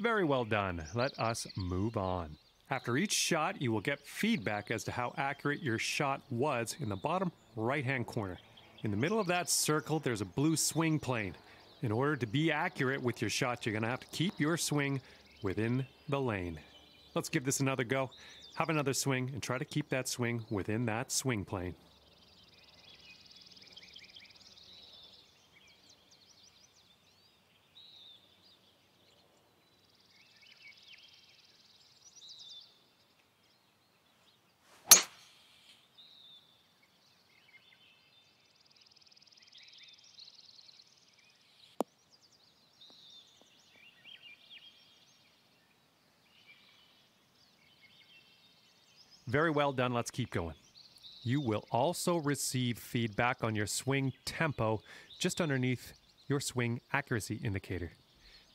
Very well done. Let us move on. After each shot, you will get feedback as to how accurate your shot was in the bottom right-hand corner. In the middle of that circle, there's a blue swing plane. In order to be accurate with your shot, you're going to have to keep your swing within the lane. Let's give this another go. Have another swing and try to keep that swing within that swing plane. Very well done. Let's keep going. You will also receive feedback on your swing tempo just underneath your swing accuracy indicator.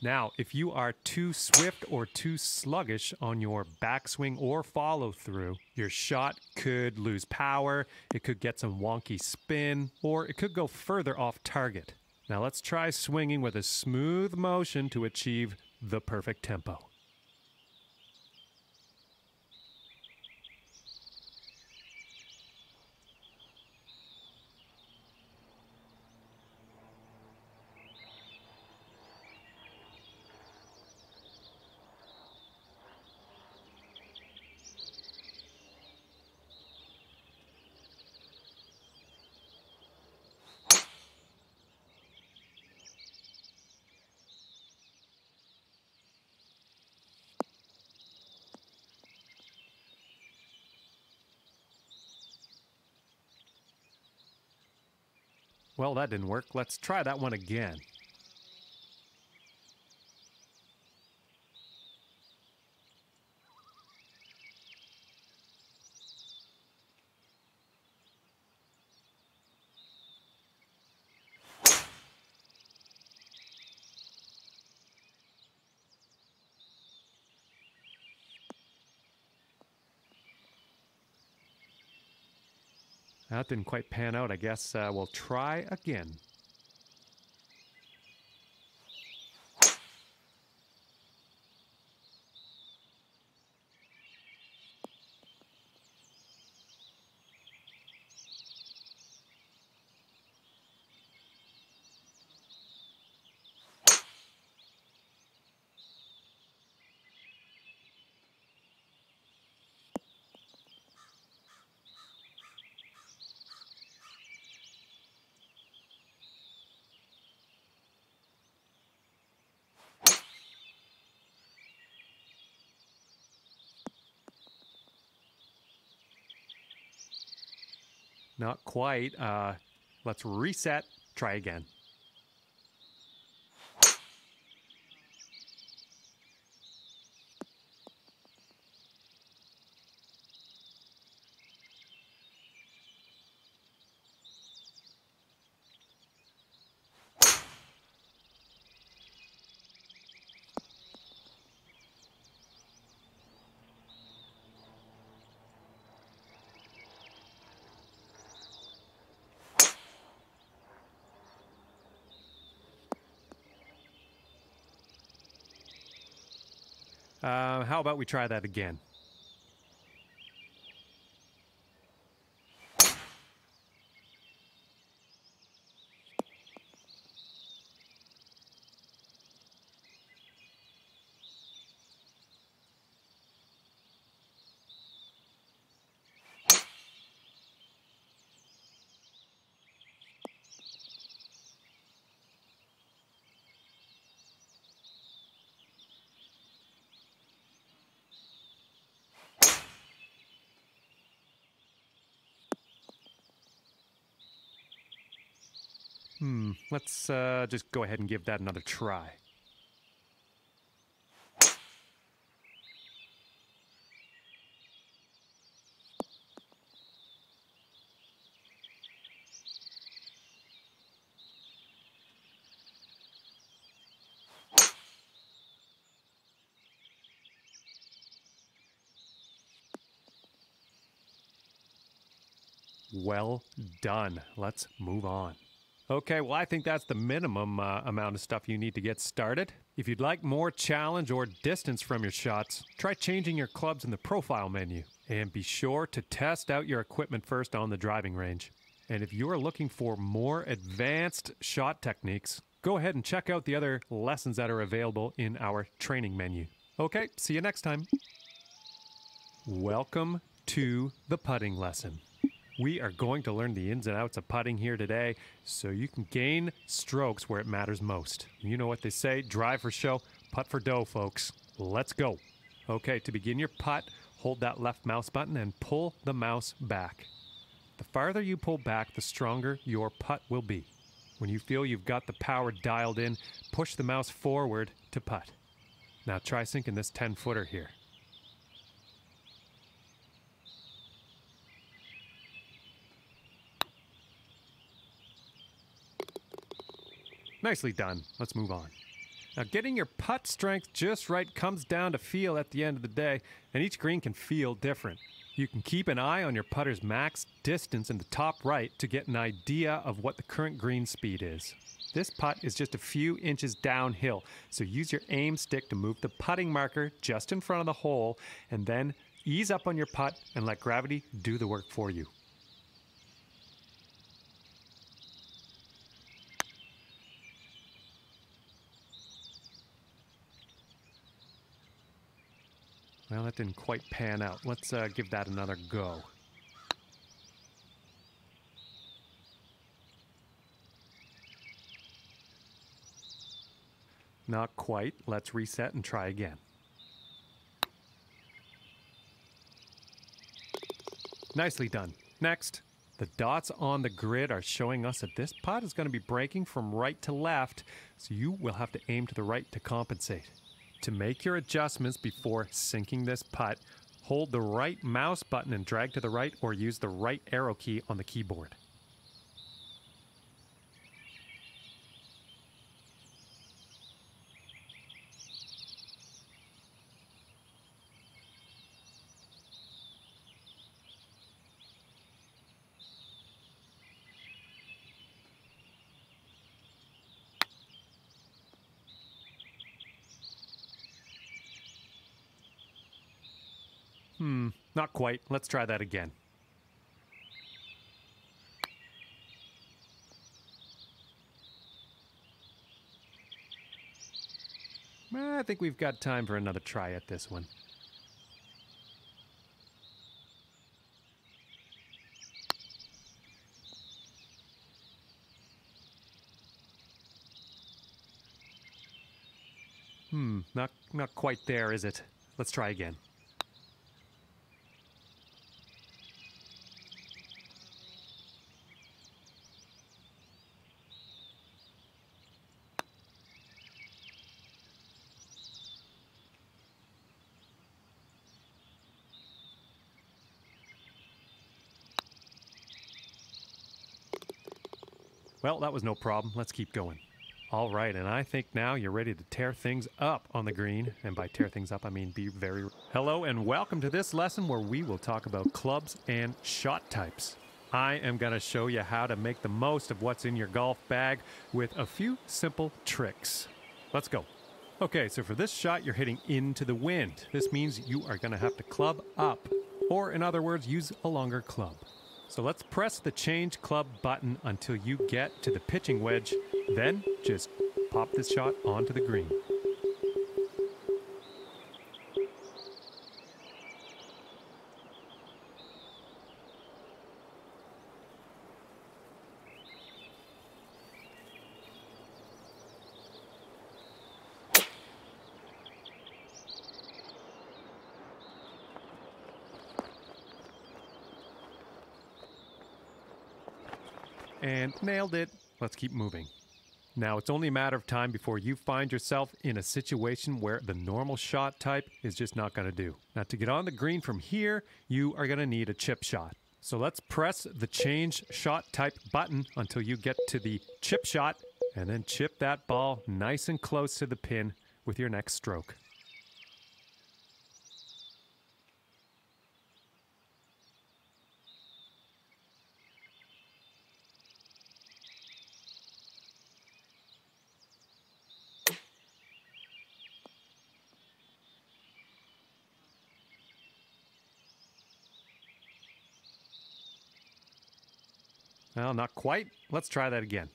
Now, if you are too swift or too sluggish on your backswing or follow through, your shot could lose power, it could get some wonky spin, or it could go further off target. Now let's try swinging with a smooth motion to achieve the perfect tempo. Well, that didn't work. Let's try that one again. That didn't quite pan out. I guess we'll try again. Not quite. Let's reset. Try again. How about we try that again? Let's just go ahead and give that another try. Well done. Let's move on. Okay, well, I think that's the minimum amount of stuff you need to get started. If you'd like more challenge or distance from your shots, try changing your clubs in the profile menu. And be sure to test out your equipment first on the driving range. And if you're looking for more advanced shot techniques, go ahead and check out the other lessons that are available in our training menu. Okay, see you next time. Welcome to the putting lesson. We are going to learn the ins and outs of putting here today so you can gain strokes where it matters most. You know what they say, drive for show, putt for dough, folks. Let's go. Okay, to begin your putt, hold that left mouse button and pull the mouse back. The farther you pull back, the stronger your putt will be. When you feel you've got the power dialed in, push the mouse forward to putt. Now try sinking this 10-footer here. Nicely done. Let's move on. Now, getting your putt strength just right comes down to feel at the end of the day, and each green can feel different. You can keep an eye on your putter's max distance in the top right to get an idea of what the current green speed is. This putt is just a few inches downhill, so use your aim stick to move the putting marker just in front of the hole, and then ease up on your putt and let gravity do the work for you. Well, that didn't quite pan out. Let's give that another go. Not quite. Let's reset and try again. Nicely done. Next, the dots on the grid are showing us that this putt is going to be breaking from right to left, so you will have to aim to the right to compensate. To make your adjustments before sinking this putt, hold the right mouse button and drag to the right, or use the right arrow key on the keyboard. Not quite. Let's try that again. I think we've got time for another try at this one. Not quite there, is it? Let's try again. Well, that was no problem. Let's keep going. All right, and I think now you're ready to tear things up on the green. And by tear things up, I mean be very... Hello, and welcome to this lesson where we will talk about clubs and shot types. I am going to show you how to make the most of what's in your golf bag with a few simple tricks. Let's go. Okay, so for this shot, you're hitting into the wind. This means you are going to have to club up, or in other words, use a longer club. So let's press the change club button until you get to the pitching wedge. Then just pop this shot onto the green. And nailed it. Let's keep moving. Now, it's only a matter of time before you find yourself in a situation where the normal shot type is just not going to do. Now, to get on the green from here, you are going to need a chip shot. So let's press the change shot type button until you get to the chip shot, and then chip that ball nice and close to the pin with your next stroke. Well, not quite. Let's try that again.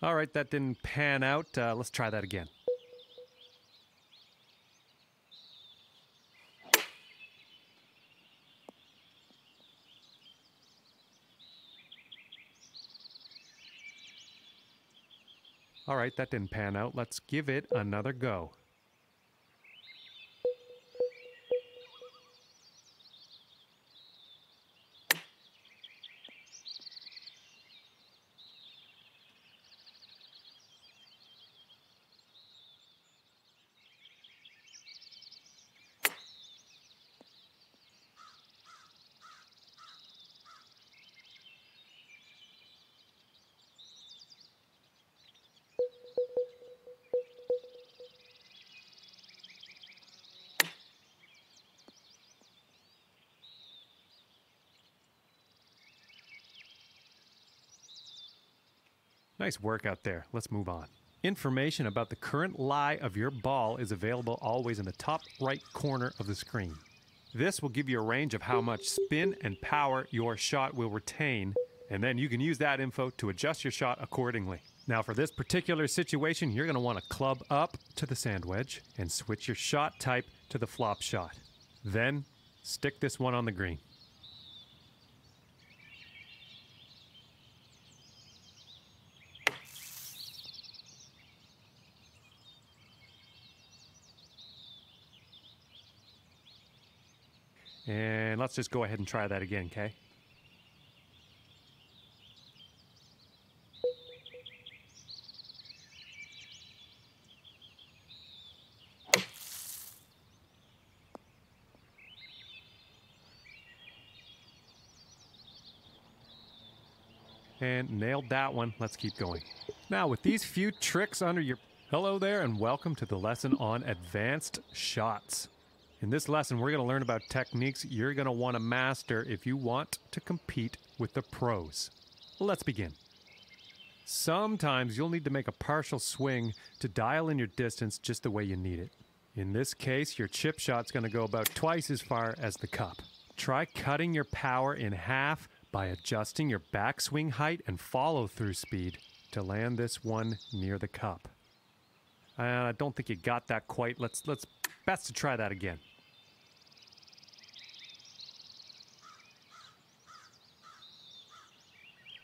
All right, that didn't pan out. Let's try that again. All right, that didn't pan out. Let's give it another go. Nice work out there. Let's move on. Information about the current lie of your ball is available always in the top right corner of the screen. This will give you a range of how much spin and power your shot will retain, and then you can use that info to adjust your shot accordingly. Now for this particular situation, you're going to want to club up to the sand wedge and switch your shot type to the flop shot. Then stick this one on the green. And let's just go ahead and try that again, okay? And nailed that one. Let's keep going. Now, with these few tricks under your... Hello there, and welcome to the lesson on advanced shots. In this lesson, we're going to learn about techniques you're going to want to master if you want to compete with the pros. Let's begin. Sometimes you'll need to make a partial swing to dial in your distance just the way you need it. In this case, your chip shot's going to go about twice as far as the cup. Try cutting your power in half by adjusting your backswing height and follow-through speed to land this one near the cup. I don't think you got that quite. Let's best to try that again.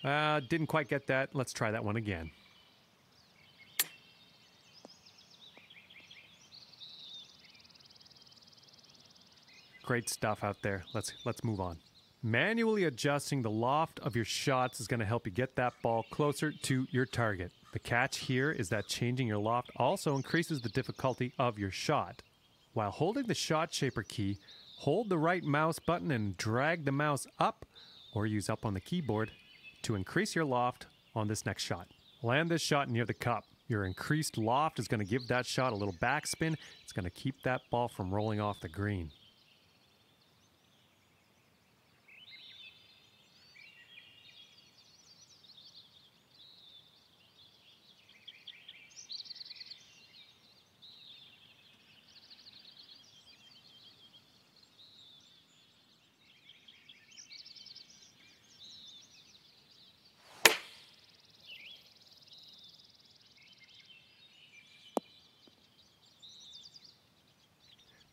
Didn't quite get that. Let's try that one again. Great stuff out there. Let's move on. Manually adjusting the loft of your shots is going to help you get that ball closer to your target. The catch here is that changing your loft also increases the difficulty of your shot. While holding the shot shaper key, hold the right mouse button and drag the mouse up or use up on the keyboard to increase your loft on this next shot. Land this shot near the cup. Your increased loft is going to give that shot a little backspin. It's going to keep that ball from rolling off the green.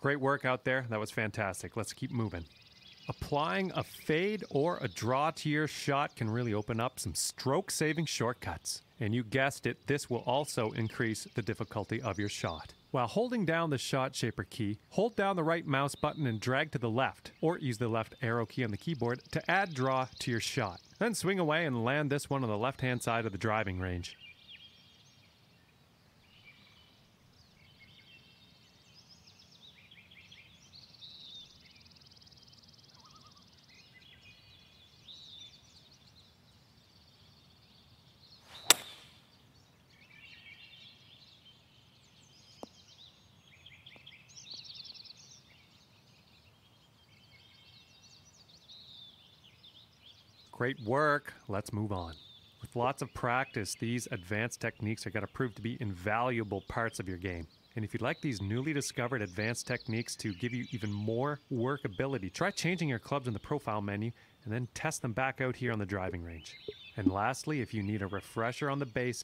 Great work out there. That was fantastic. Let's keep moving. Applying a fade or a draw to your shot can really open up some stroke-saving shortcuts. And you guessed it, this will also increase the difficulty of your shot. While holding down the shot shaper key, hold down the right mouse button and drag to the left, or use the left arrow key on the keyboard to add draw to your shot. Then swing away and land this one on the left-hand side of the driving range. Great work. Let's move on. With lots of practice, these advanced techniques are going to prove to be invaluable parts of your game. And if you'd like these newly discovered advanced techniques to give you even more workability, try changing your clubs in the profile menu and then test them back out here on the driving range. And lastly, if you need a refresher on the base,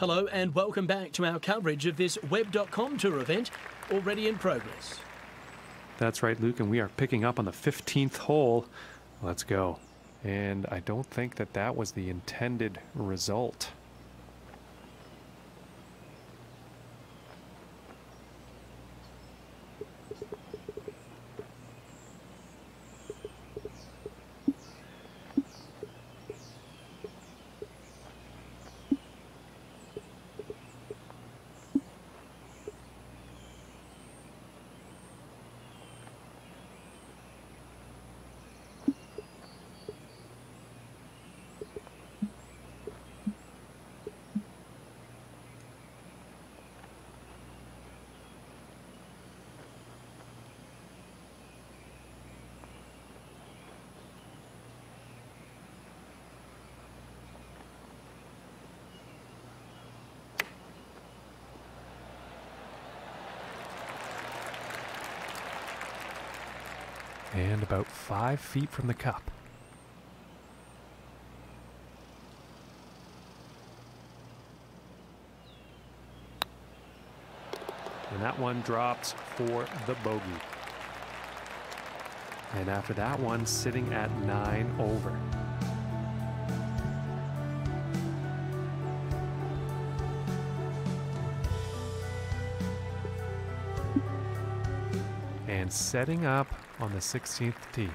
Hello and welcome back to our coverage of this Web.com Tour event, already in progress. that's right, Luke, and we are picking up on the 15th hole. Let's go. And I don't think that that was the intended result. And about 5 feet from the cup. And that one drops for the bogey. And after that one, sitting at 9 over. And setting up on the 16th tee.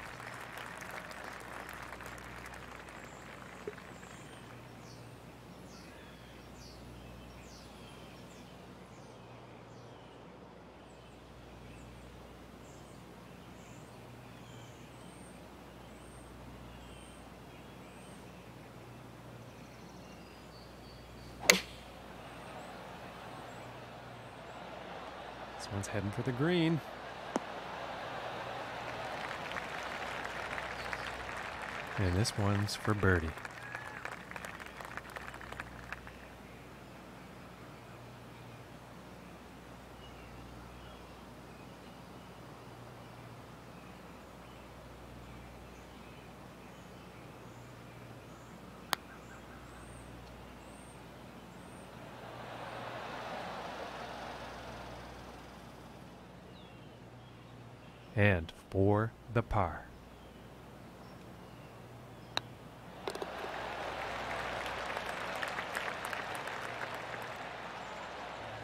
This one's heading for the green. And this one's for birdie. And for the par.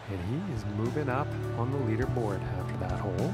And he is moving up on the leaderboard after that hole.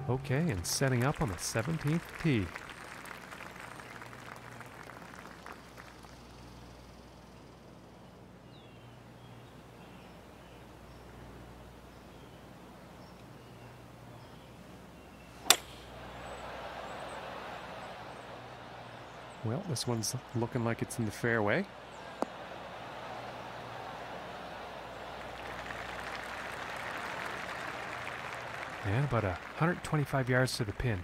Okay, and setting up on the 17th tee. Well, this one's looking like it's in the fairway. And about 125 yards to the pin.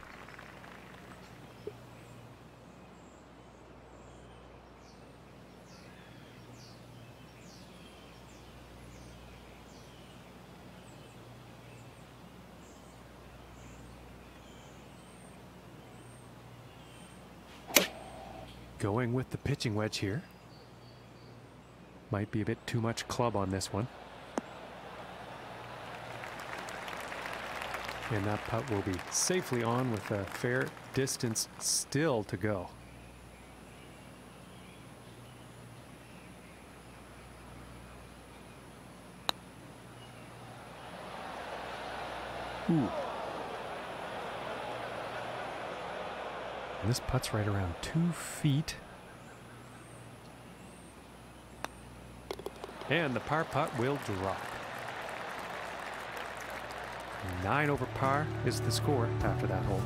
Going with the pitching wedge here. Might be a bit too much club on this one. And that putt will be safely on with a fair distance still to go. Ooh. And this putt's right around 2 feet. And the par putt will drop. 9 over par is the score after that hole.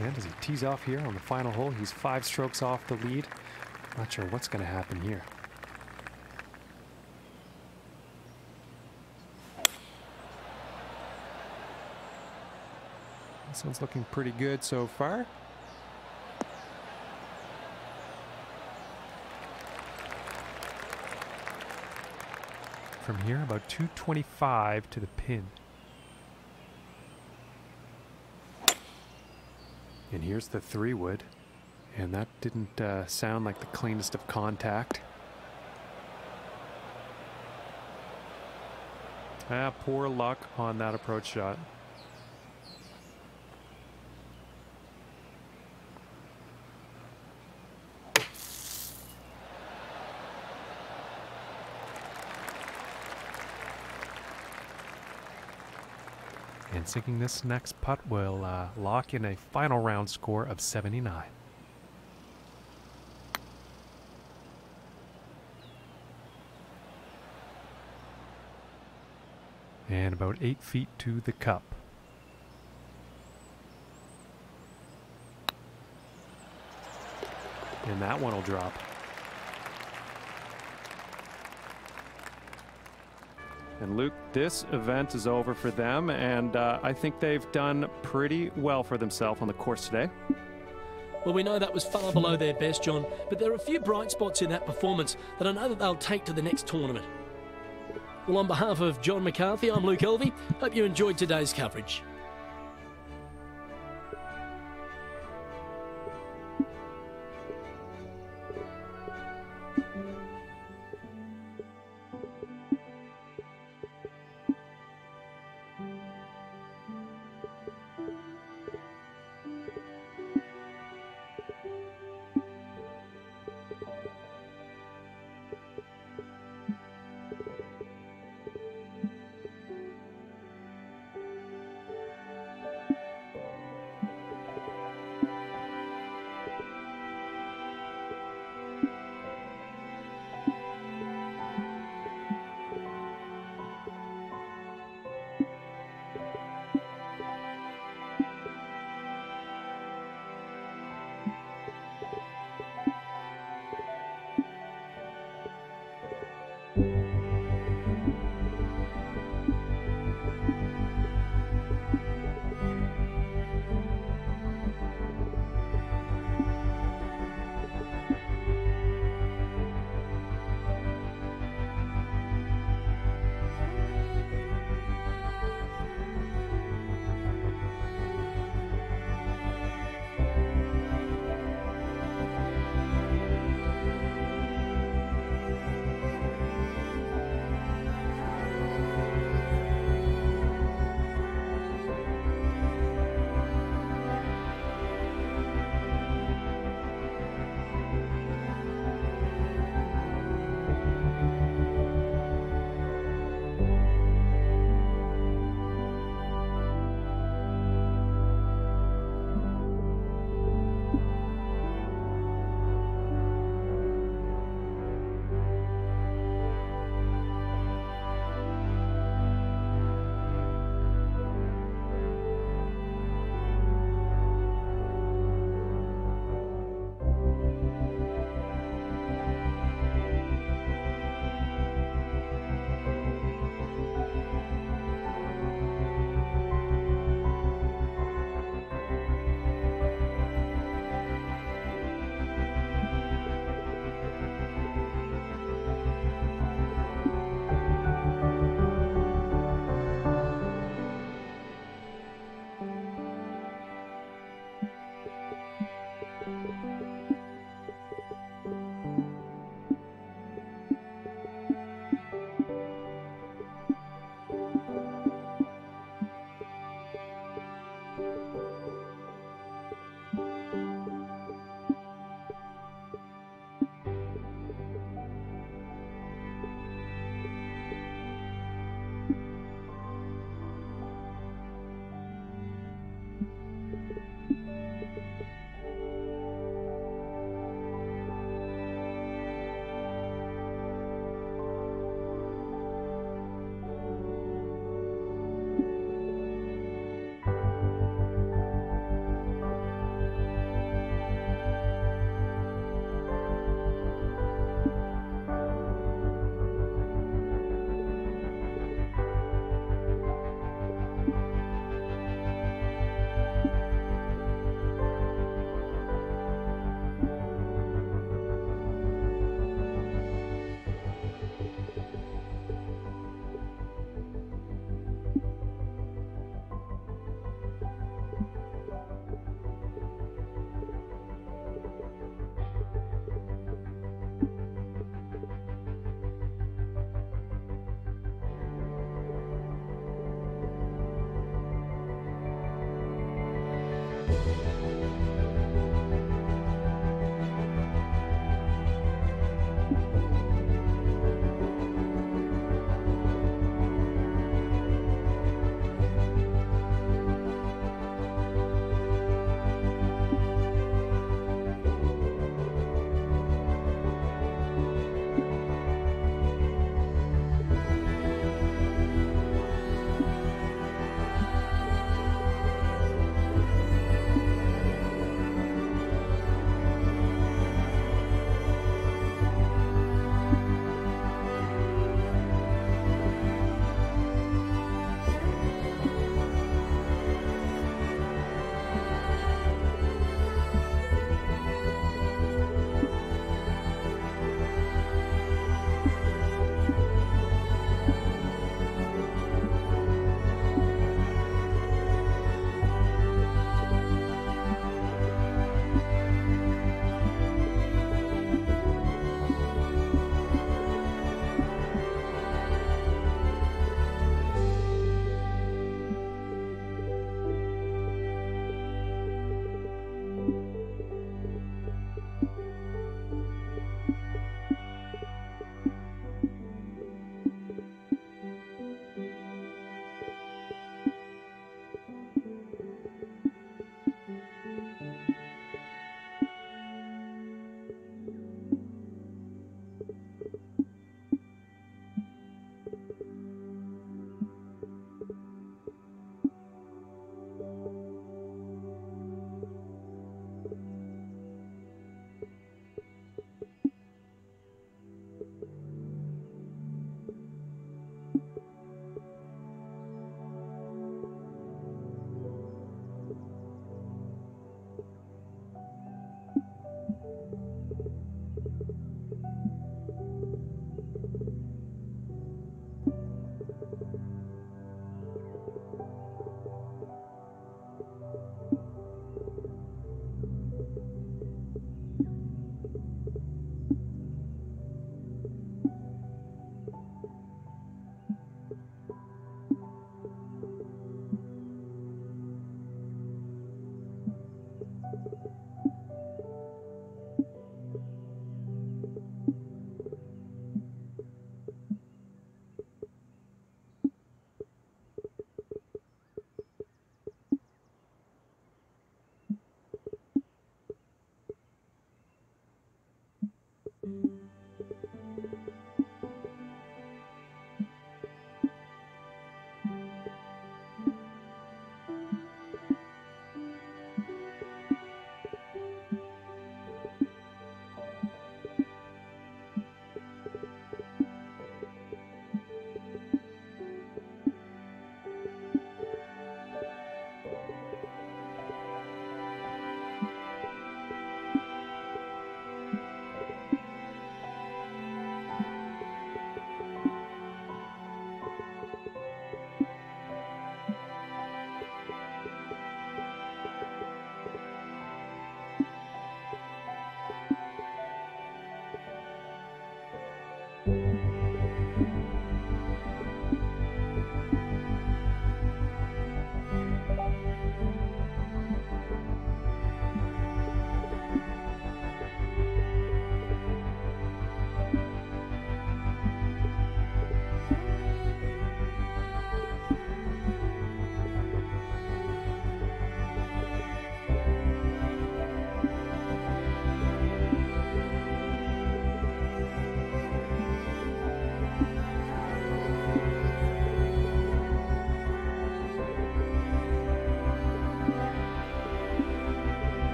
And as he tees off here on the final hole, he's 5 strokes off the lead. Not sure what's going to happen here. This one's looking pretty good so far. From here, about 225 to the pin. And here's the 3-wood. And that didn't sound like the cleanest of contact. Poor luck on that approach shot. And sinking this next putt will lock in a final round score of 79. And about 8 feet to the cup. And that one will drop. And Luke, this event is over for them, and I think they've done pretty well for themselves on the course today. Well, we know that was far below their best, John, but there are a few bright spots in that performance that I know that they'll take to the next tournament. Well, on behalf of John McCarthy, I'm Luke Elvey. Hope you enjoyed today's coverage.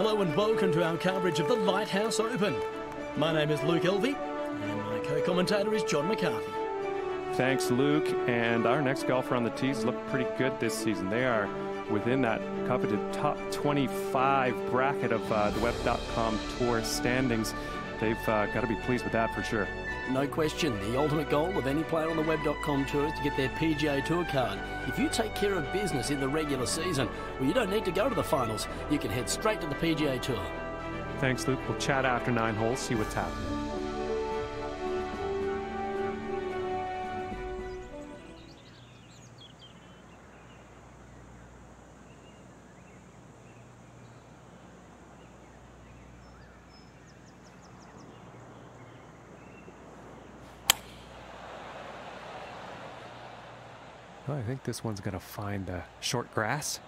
Hello and welcome to our coverage of the Lighthouse Open. My name is Luke Elvey, and my co-commentator is John McCarthy. Thanks, Luke. And our next golfer on the tees look pretty good this season. They are within that coveted top 25 bracket of the Web.com Tour standings. They've got to be pleased with that for sure. No question, the ultimate goal of any player on the Web.com Tour is to get their PGA Tour card. If you take care of business in the regular season, well, you don't need to go to the finals. You can head straight to the PGA Tour. Thanks, Luke. We'll chat after 9 holes, see what's happening. Well, I think this one's going to find the short grass.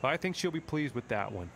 I think she'll be pleased with that one.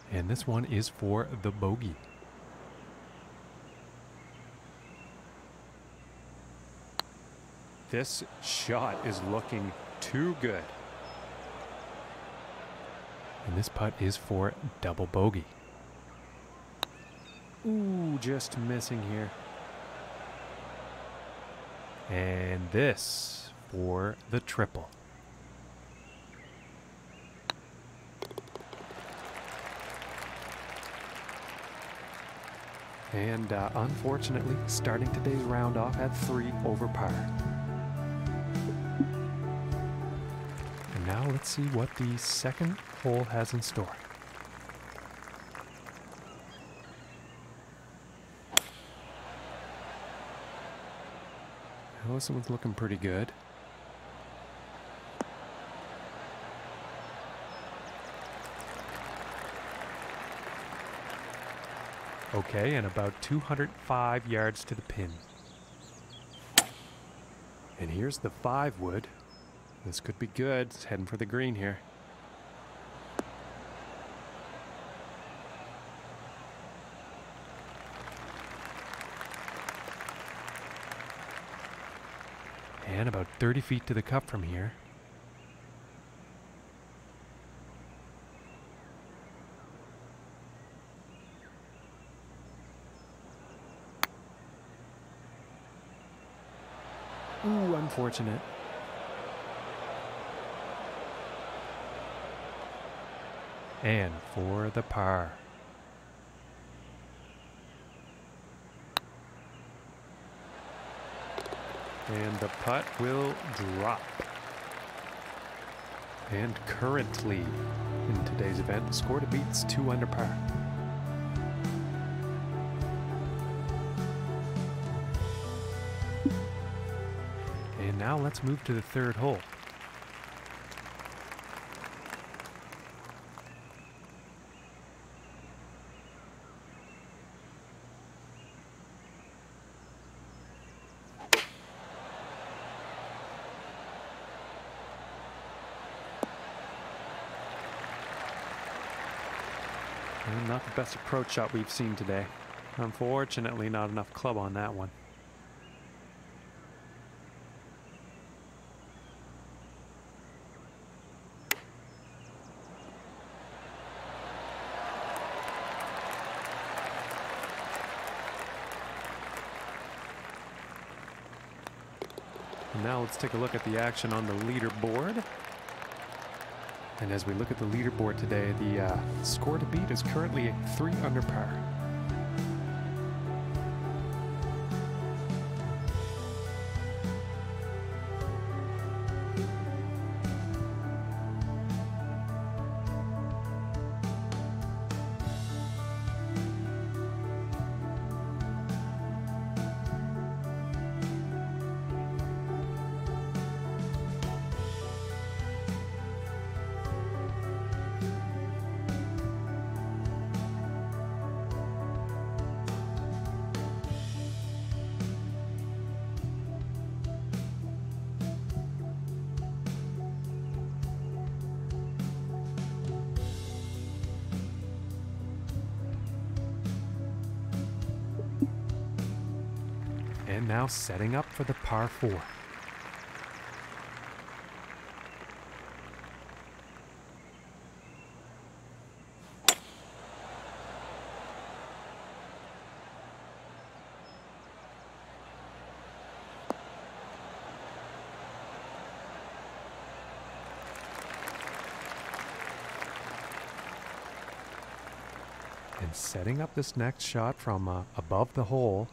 And this one is for the bogey. This shot is looking too good. And this putt is for double bogey. Ooh, just missing here. And this for the triple. And unfortunately, starting today's round off at 3 over par. And now let's see what the second hole has in store. Oh, this one's looking pretty good. Okay, and about 205 yards to the pin. And here's the 5 wood. This could be good. It's heading for the green here. And about 30 feet to the cup from here. Ooh, unfortunate. And for the par. And the putt will drop. And currently, in today's event, the score to beat's 2 under par. And now let's move to the 3rd hole. And not the best approach shot we've seen today. Unfortunately, not enough club on that one. And now let's take a look at the action on the leaderboard. And as we look at the leaderboard today, the score to beat is currently 3 under par. And now setting up for the par 4. And setting up this next shot from above the hole.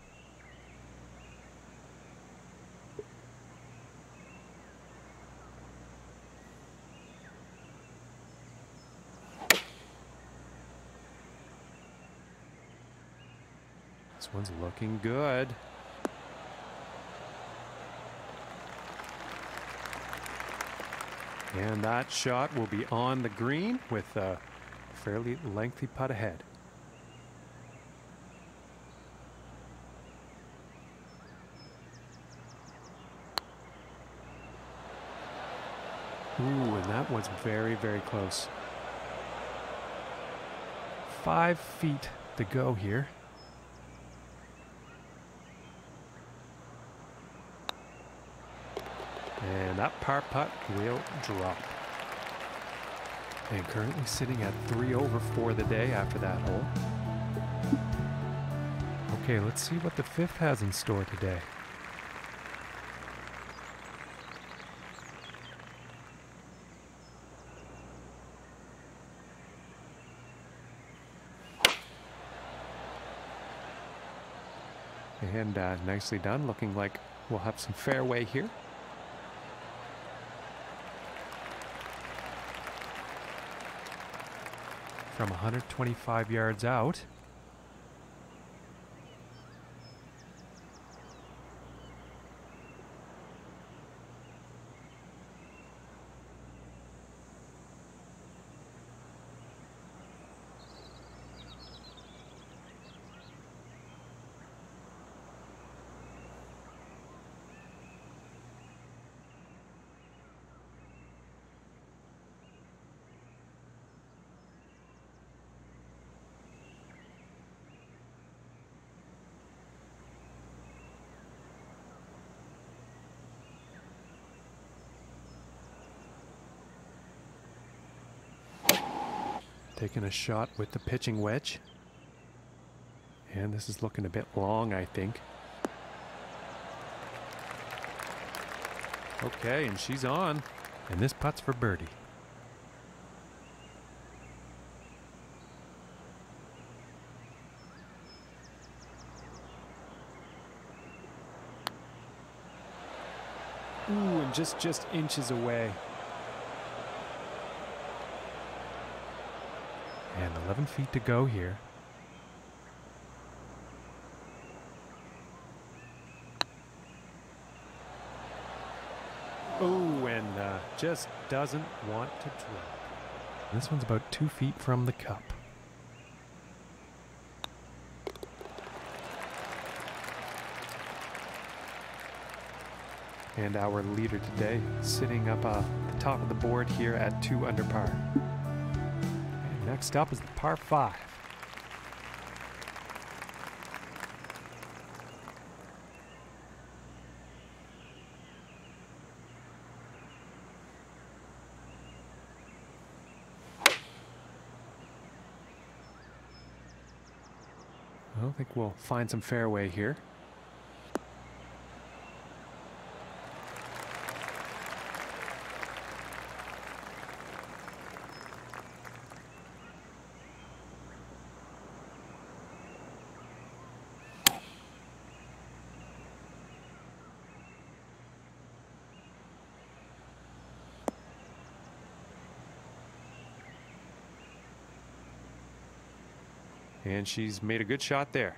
This one's looking good. And that shot will be on the green with a fairly lengthy putt ahead. Ooh, and that was very, very close. 5 feet to go here. And that par putt will drop. And currently sitting at 3 over for the day after that hole. Okay, let's see what the 5th has in store today. And nicely done, looking like we'll have some fairway here. From 125 yards out. Taking a shot with the pitching wedge. And this is looking a bit long, I think. Okay, and she's on. And this putt's for birdie. Ooh, and just inches away. And 11 feet to go here. Oh, and just doesn't want to drop. This one's about 2 feet from the cup. And our leader today sitting up the top of the board here at 2 under par. Next up is the par 5. I think we'll find some fairway here. And she's made a good shot there.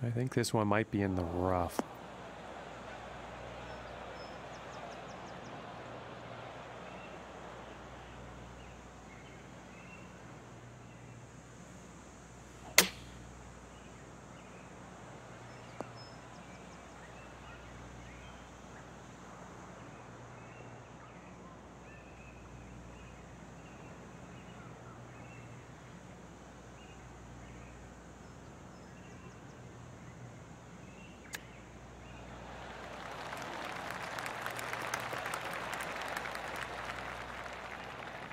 I think this one might be in the rough.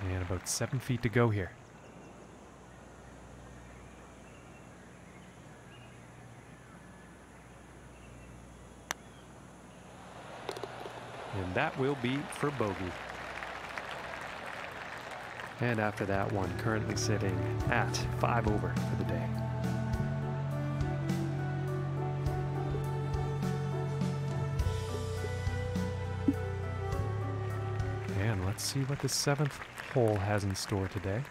And about 7 feet to go here. And that will be for bogey. And after that one, currently sitting at 5 over for the day. And let's see what the 7th hole has in store today.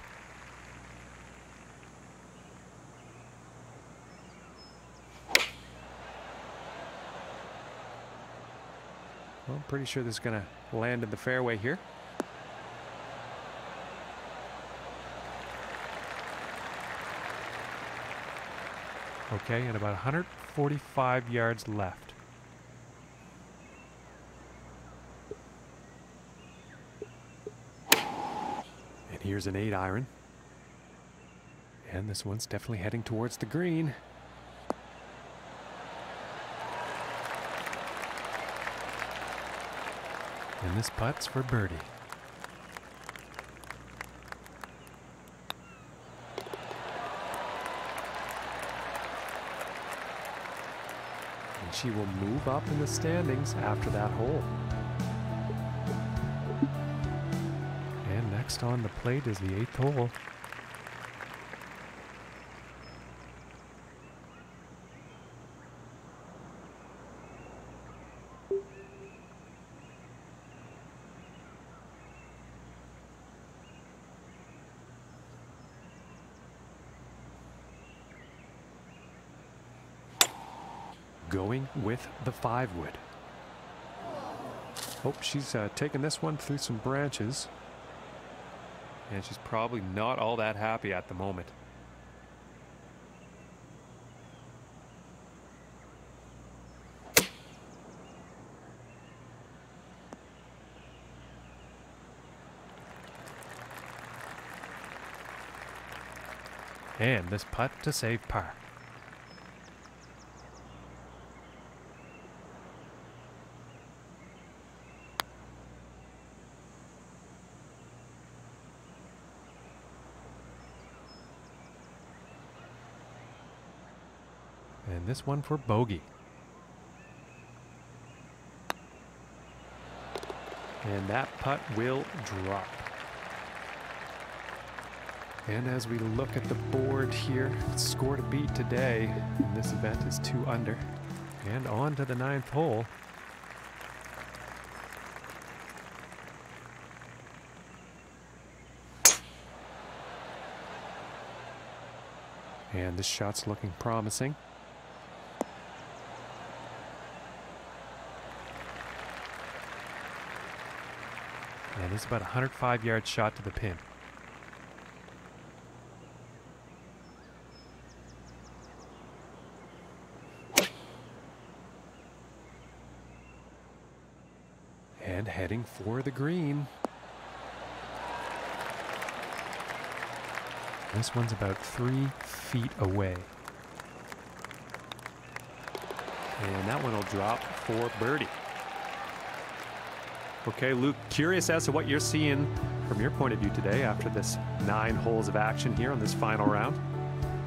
Well, I'm pretty sure this is going to land in the fairway here. Okay, and about 145 yards left. And here's an 8-iron. And this one's definitely heading towards the green. And this putt's for birdie. And she will move up in the standings after that hole. And next on the plate is the 8th hole. Going with the 5-wood. Oh, she's taking this one through some branches. And she's probably not all that happy at the moment. And this putt to save par. And this one for bogey. And that putt will drop. And as we look at the board here, score to beat today in this event is 2 under. And on to the 9th hole. And this shot's looking promising. And this is about a 105-yard shot to the pin. And heading for the green. This one's about 3 feet away. And that one will drop for birdie. Okay, Luke, curious as to what you're seeing from your point of view today after this 9 holes of action here on this final round.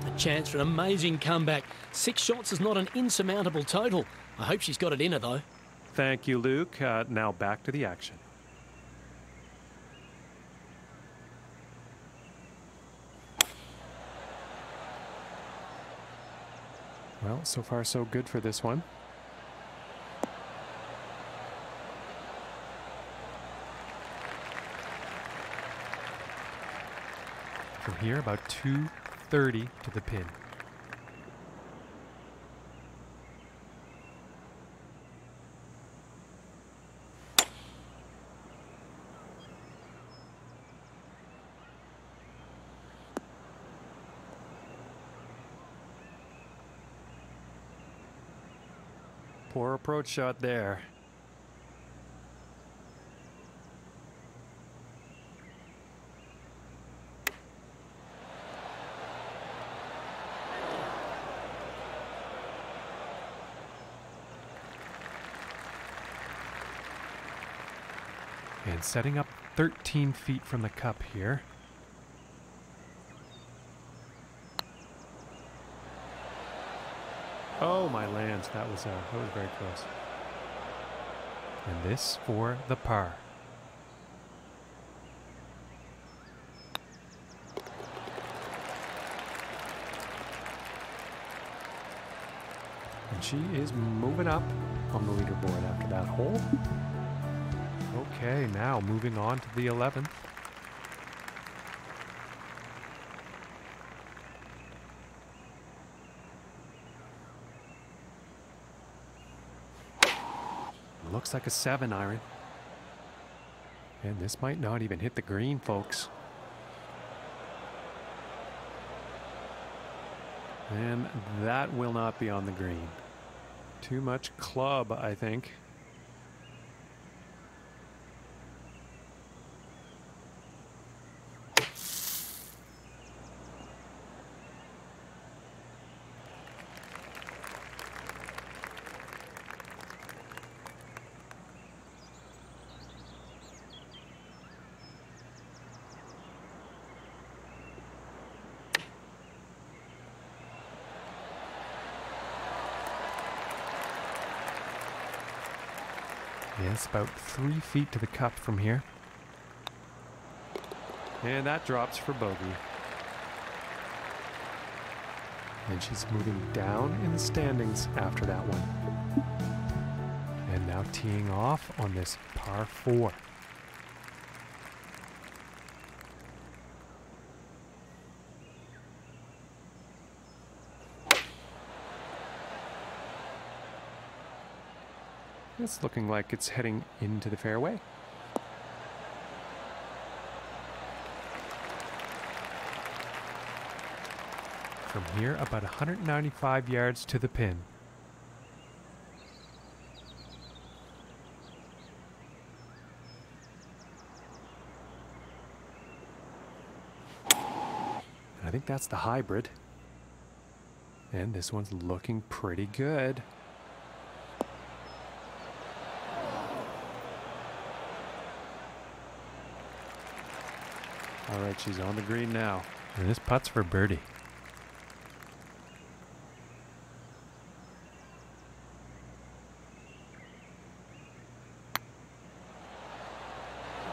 A chance for an amazing comeback. 6 shots is not an insurmountable total. I hope she's got it in her, though. Thank you, Luke. Now back to the action. Well, so far so good for this one. From here, about 230 to the pin. Poor approach shot there. And setting up 13 feet from the cup here. Oh my lands, that was very close. And this for the par. And she is moving up on the leaderboard after that hole. Okay, now moving on to the 11th. Looks like a 7-iron. And this might not even hit the green, folks. And that will not be on the green. Too much club, I think. Yes, about 3 feet to the cup from here. And that drops for bogey. And she's moving down in the standings after that one. And now teeing off on this par 4. It's looking like it's heading into the fairway. From here, about 195 yards to the pin. I think that's the hybrid. And this one's looking pretty good. All right, she's on the green now. And this putt's for birdie.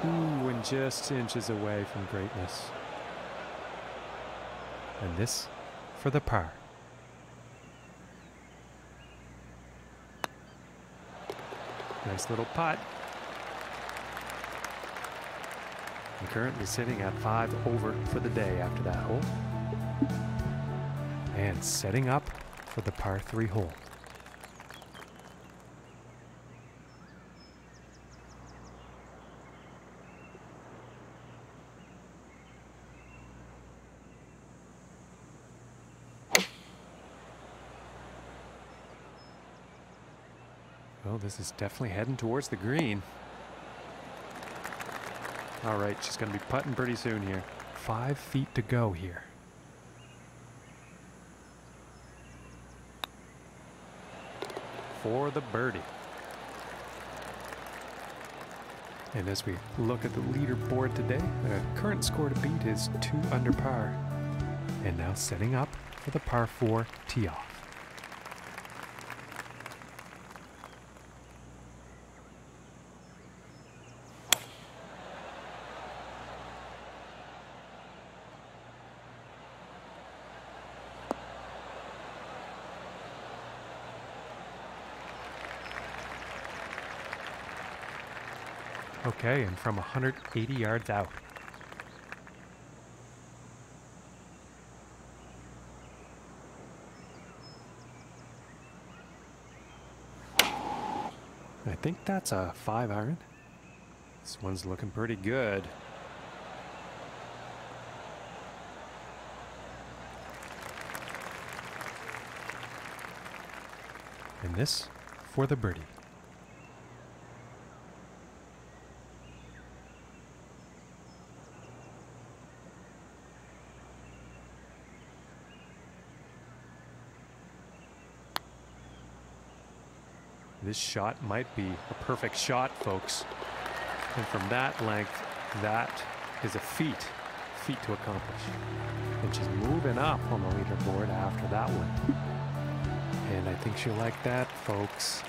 Ooh, and just inches away from greatness. And this for the par. Nice little putt. I'm currently sitting at 5 over for the day after that hole. And setting up for the par 3 hole. Well, this is definitely heading towards the green. All right, she's going to be putting pretty soon here. 5 feet to go here. for the birdie. And as we look at the leaderboard today, the current score to beat is 2 under par. And now setting up for the par 4 tee off. Okay, and from 180 yards out. I think that's a 5-iron. This one's looking pretty good. And this for the birdie. This shot might be a perfect shot, folks. And from that length, that is a feat to accomplish. And she's moving up on the leaderboard after that one. And I think she'll like that, folks.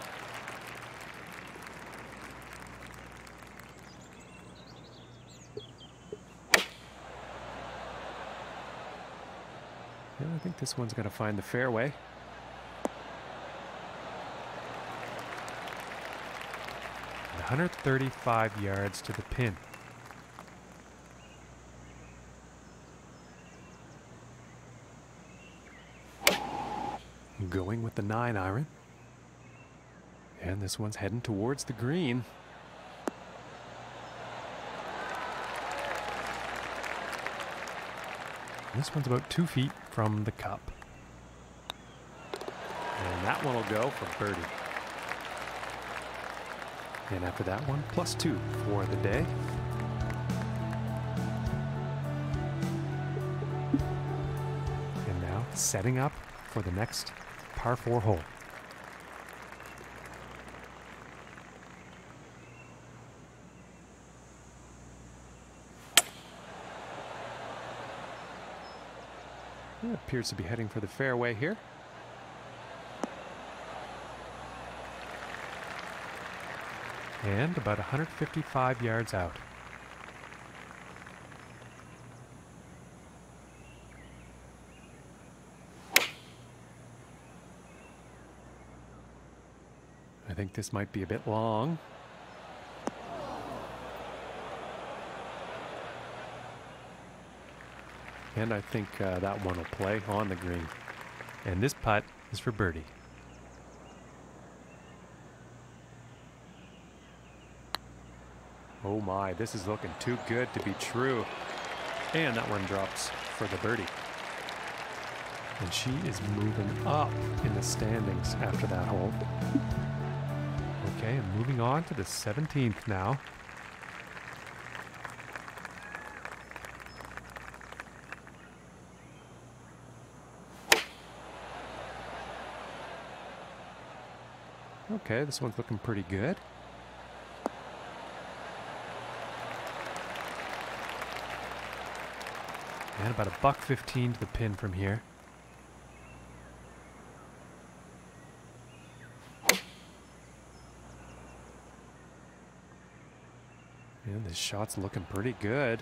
Yeah, I think this one's going to find the fairway. And 135 yards to the pin. Going with the 9-iron. And this one's heading towards the green. This one's about 2 feet from the cup. And that one will go for birdie. And after that one, +2 for the day. And now setting up for the next par 4 hole. It appears to be heading for the fairway here. And about 155 yards out. I think this might be a bit long. And I think that one will play on the green. And this putt is for birdie. Oh my, this is looking too good to be true. And that one drops for the birdie. And she is moving up in the standings after that hole. Okay, and moving on to the 17th now. Okay, this one's looking pretty good. And about $1.15 to the pin from here. And this shot's looking pretty good.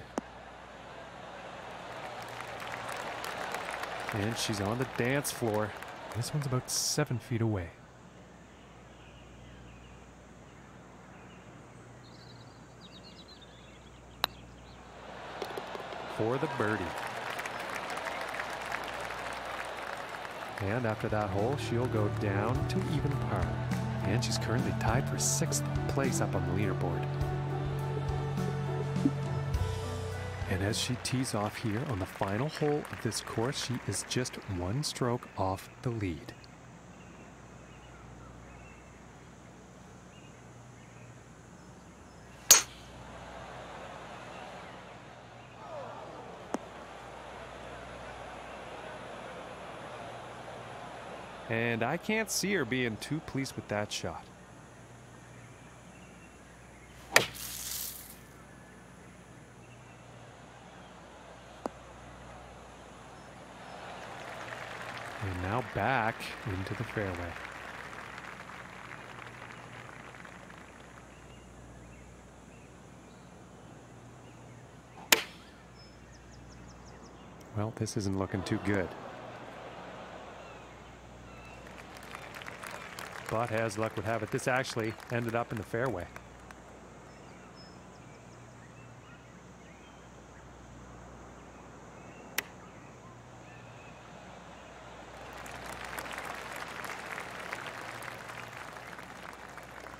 And she's on the dance floor. This one's about 7 feet away. For the birdie. And after that hole, she'll go down to even par. And she's currently tied for 6th place up on the leaderboard. And as she tees off here on the final hole of this course, she is just 1 stroke off the lead. And I can't see her being too pleased with that shot. And now back into the fairway. Well, this isn't looking too good. But as luck would have it, this actually ended up in the fairway.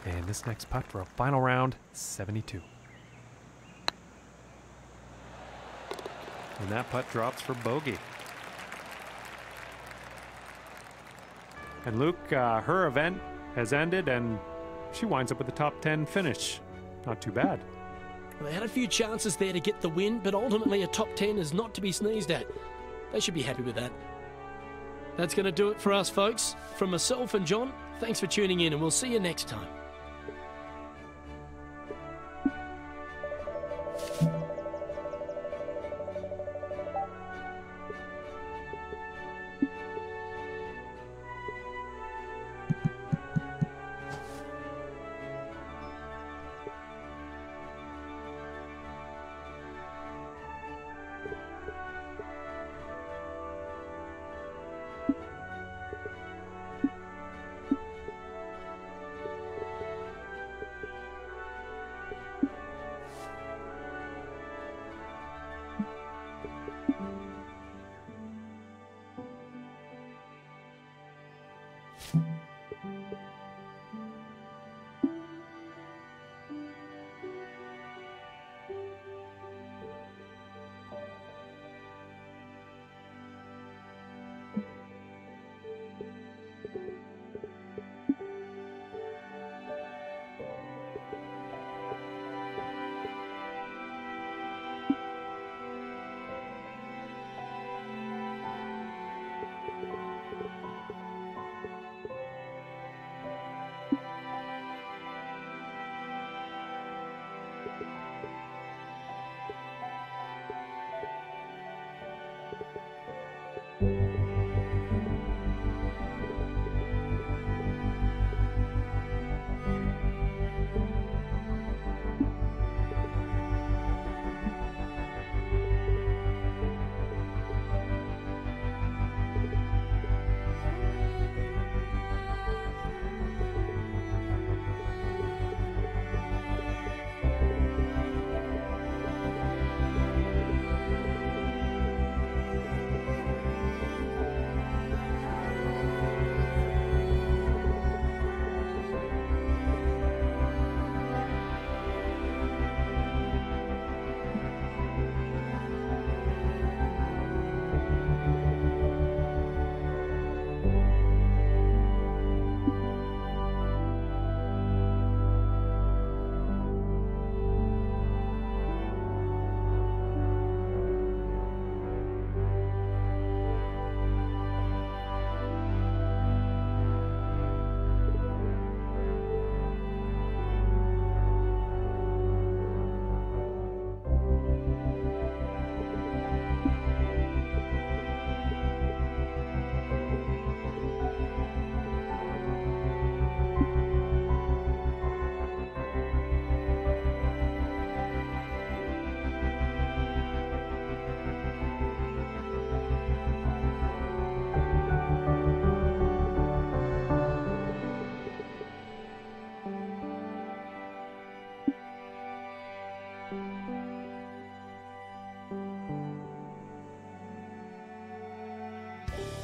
And this next putt for a final round, 72. And that putt drops for bogey. And Luke, her event has ended and she winds up with a top 10 finish. Not too bad. Well, they had a few chances there to get the win, but ultimately a top 10 is not to be sneezed at. They should be happy with that. That's going to do it for us, folks. From myself and John, thanks for tuning in, and we'll see you next time.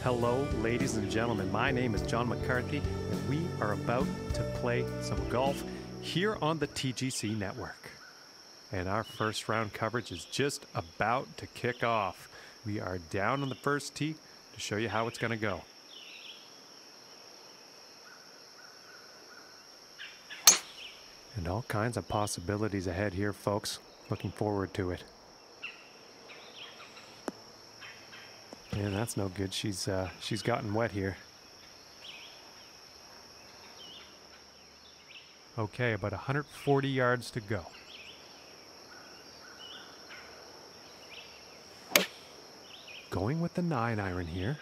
Hello, ladies and gentlemen. My name is John McCarthy, and we are about to play some golf here on the TGC Network. And our first round coverage is just about to kick off. We are down on the first tee to show you how it's going to go. And all kinds of possibilities ahead here, folks. Looking forward to it. And that's no good. She's gotten wet here. Okay, about 140 yards to go. Going with the 9-iron here.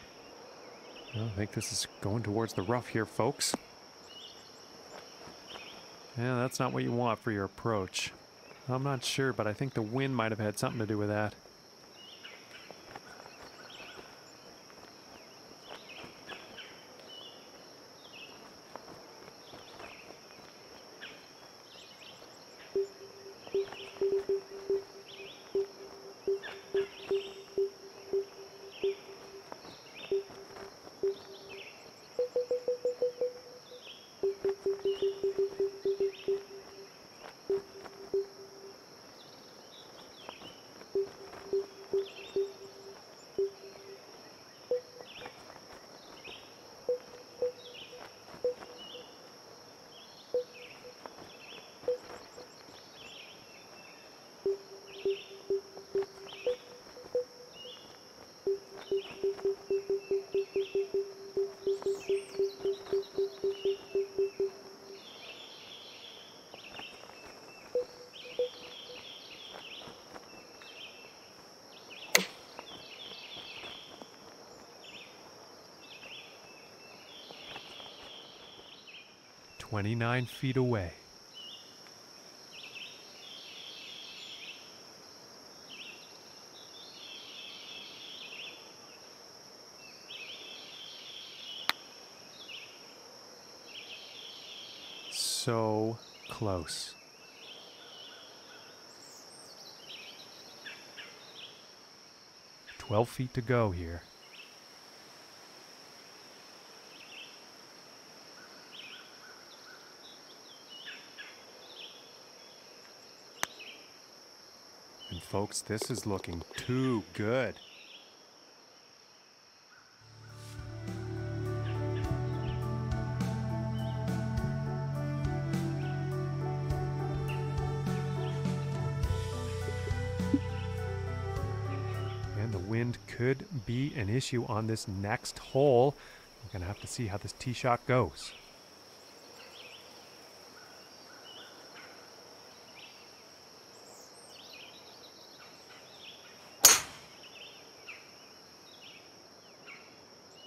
I think this is going towards the rough here, folks. Yeah, that's not what you want for your approach. I'm not sure, but I think the wind might have had something to do with that. "29 feet away." So close. "12 feet to go here." And folks, this is looking too good. And the wind could be an issue on this next hole. We're going to have to see how this tee shot goes.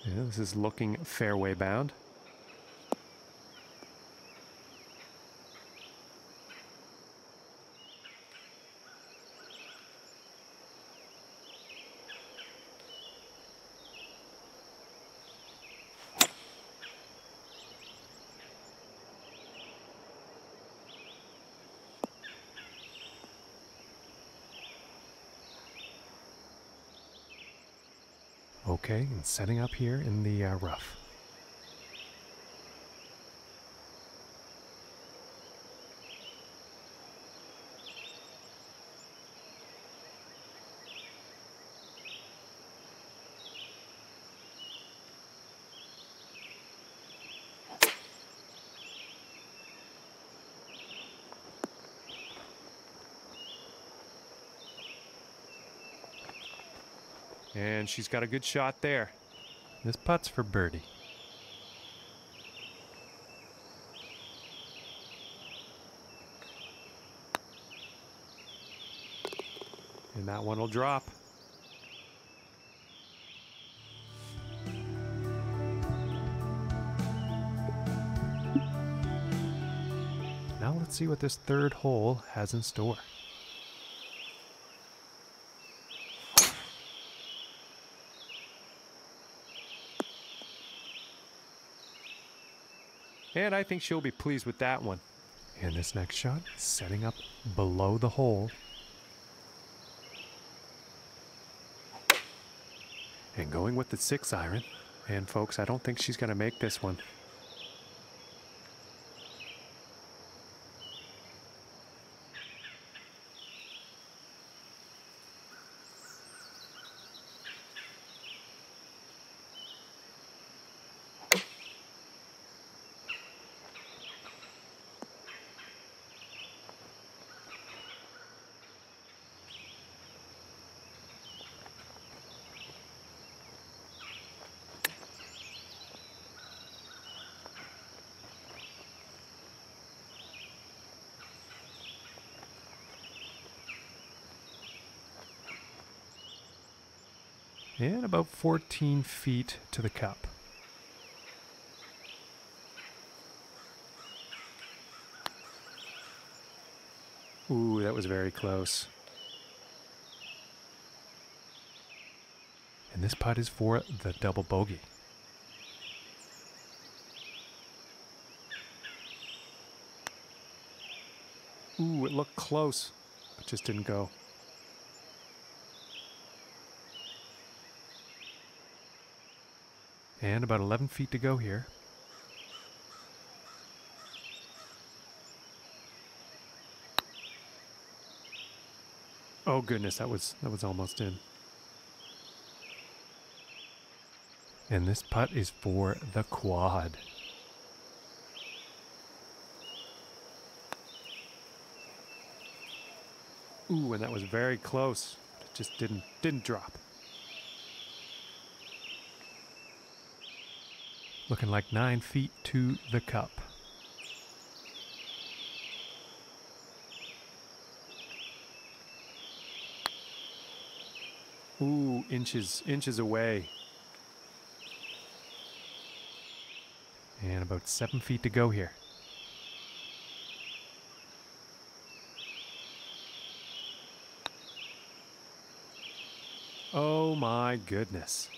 Yeah, this is looking fairway bound. Okay, and setting up here in the rough. And she's got a good shot there. This putt's for birdie. And that one will drop. Now let's see what this third hole has in store. And I think she'll be pleased with that one. And this next shot, setting up below the hole. And going with the 6-iron. And folks, I don't think she's going to make this one. And about 14 feet to the cup. Ooh, that was very close. And this putt is for the double bogey. Ooh, it looked close, but just didn't go. And about 11 feet to go here. Oh goodness, that was almost in. And this putt is for the quad. Ooh, and that was very close. It just didn't drop. Looking like 9 feet to the cup. Ooh, inches away. And about 7 feet to go here. Oh my goodness.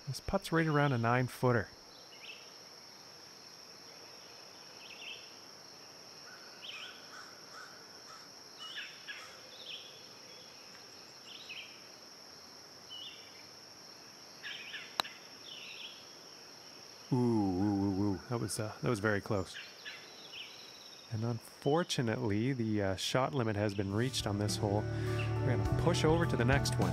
This putt's right around a 9-footer. Ooh. That was very close. And unfortunately, the shot limit has been reached on this hole. We're going to push over to the next one.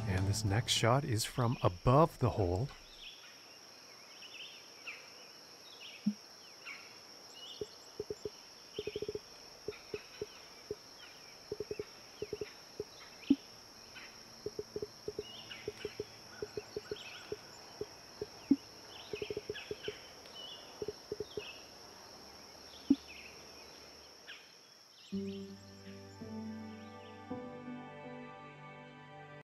And this next shot is from above the hole.